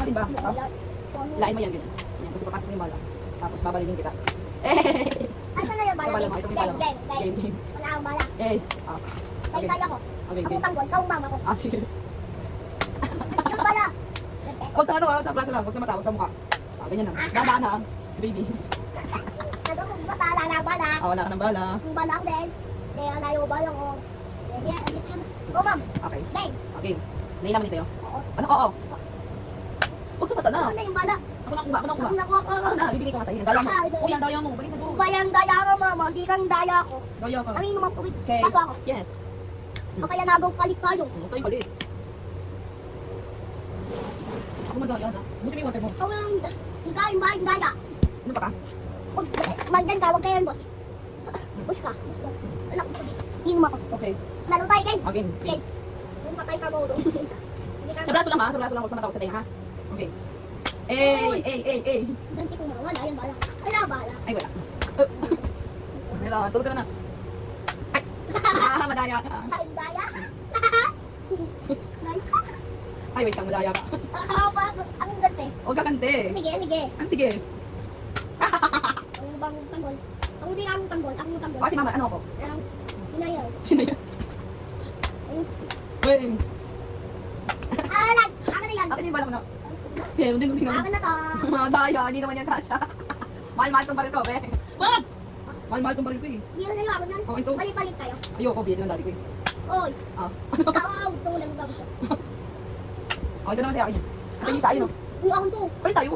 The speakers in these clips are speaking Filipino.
natin ba? Ito. Hilain mo yan, ganyan. Yan, kasi papasok mo yung bala. Tapos babalingin kita. Eh! Asan na yung bala? Ito bala mo, ito yung bala mo. Game. Wala akong bala. Eh! Ah. Kaya kaya ko. Okay, Ako game. tanggol, ikaw mama ko. Ah, sige. Yung bala. Huwag sa ano sa braso lang, huwag sa mata, huwag sa mukha. Ah, ganyan lang. Dadaan ha, si baby. Ano kung batala na bala? Ah, wala ka ng bala. Yung bala ko din. Kaya na yung bala ko. Yan, andito yun. Go ma'am. Okay. Game. Okay. Hindi naman din sa'yo. Oo. Ano? Oo. Huwag sa mata na. Ano na yung bala? Ako nakuha, ako nakuha. Ako nakuha ko. Ako na, bibigay ko nga sa'yo. Daya mo. Uy, ang daya mo. Balik na doon. Bayang daya ka mama, hindi kang daya ko. Daya ka. Ang inuman ko. Okay. Kaso ako. Yes. O kaya nagaw palit tayo. Huwag tayo palit. Ako madaya na. Busin mo yung water mo. Ikaw yung daya. Ano pa ka? Magdan ka, huwag ka yan, boss. Boss ka. Alam ko. Inuman ko. Okay. Lalo tayo, game. Again. Game. Kung patay ka mo doon. Hindi ka Sa braso lang ha, sa braso lang, huwag sa mata, huwag sa tenga ha. Okay. Eh. Ganti ko na, wala yan bala. Wala bala. Ay, wala. Wala, tulog ka na. Ay! Ah, madaya ka. Ay, daya. Nice. Ay, wait lang, madaya ka. Ang ganti. Huwag ka kante. Sige. Ano, sige. Ang bang tanggol. Ako din ang tanggol. Ako yung tanggol. Kasi mama, ano ako? Sinayaw. Sino yan? Wait. Alag! Ako na yan. Akin yung bala mo na. Sino din kung tingnan Ako na to. mo. Madaya, hindi naman yan kasha. Mahal-mahal tong baril ko, be. Wag! Mahal-mahal tong baril ko eh. Hindi ko nalawa ako nun. Oh, ito. Palit-palit tayo. Ayoko, biyete ng daddy ko eh. Oy. Ah. Ikaw, tungo lang gabi ko. Oh, ito naman sa akin yan. Asa yung isa, ayun oh. Yung akong to. Palit tayo.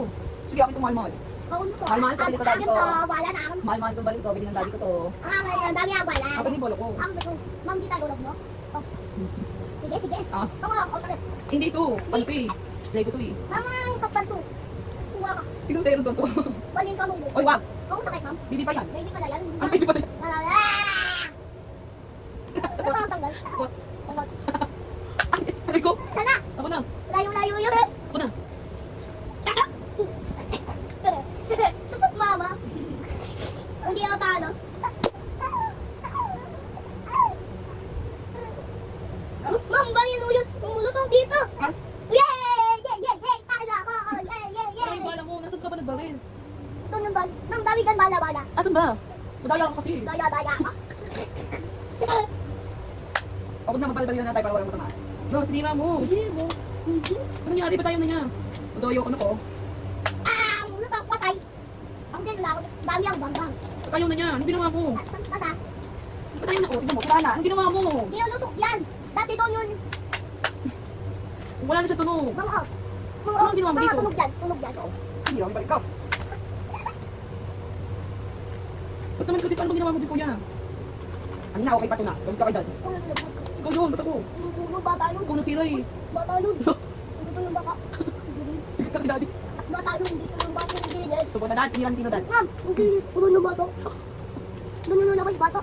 Sige, akin itong mahal-mahal. Ako to. Mahal-mahal to, dito daddy ko. Akin to. Wala na ako. Mahal-mahal tong baril ko, bili ng daddy ko to. Ang dami ang wala. Akin yung bolo ko. Ang gusto. Ma'am, di tayo ulog mo. Oh. Sige. Ah. Ako, sakit. Hindi ito. Ano to eh. Lego to eh. Mama, ang kapal to. Kuha ka. Hindi ko sa'yo rin to. Baling ka mo. Oy, wag! Ako sakit, ma'am. Bibi pa yan. Baby pala yan. Ang bibi pa yan. Ito pa ang tanggal. Squat. Tanggal. Ay, Rico. Sana. Ako na. Layo-layo yun. Ako na. Sapat mama. Hindi ako talo. Ma'am, bangin uyot. Lumulutong dito. Ha? Yay! Talo ako. Yay! Ay, bala mo. Nasaan ka ba nagbaril? Ito nang bal. Nang dami kan bala-bala. Asan ba? Madaya ka kasi. Daya-daya ako. Huwag na mabalbalilan na tayo para walang matamaan. Bro, sinira mo. Hindi mo. Ano nangyari ba tayo na niya? Madoyo ano ko? Mulut ako patay. Ang din lang. Dami ang bambang. Patayo na niya. Ano ginawa mo? Pata. Patayo na ko. Ito mo, sira na. Ano ginawa mo? Hindi yun lusok yan. Dati doon yun. Wala na siya tunog. Mga Anong ginawa mo dito? tunog yan. Tunog yan. Sige, okay, balik ka. Ba't naman kasi paano ba ginawa mo din kuya? Ano na, okay pa ito na. Gawin ka kay dad. Ikaw yun, ba't ako? Bata yun. Ikaw nasira eh. Bata yun. Dito yung baka. Ikaw ka kay daddy. Bata yun. Dito yung bata yung gilid. So, punta dad, sinira ni Tino dad. Ma'am, ang gilid. Puno yung bata. Doon yun na kayo bata.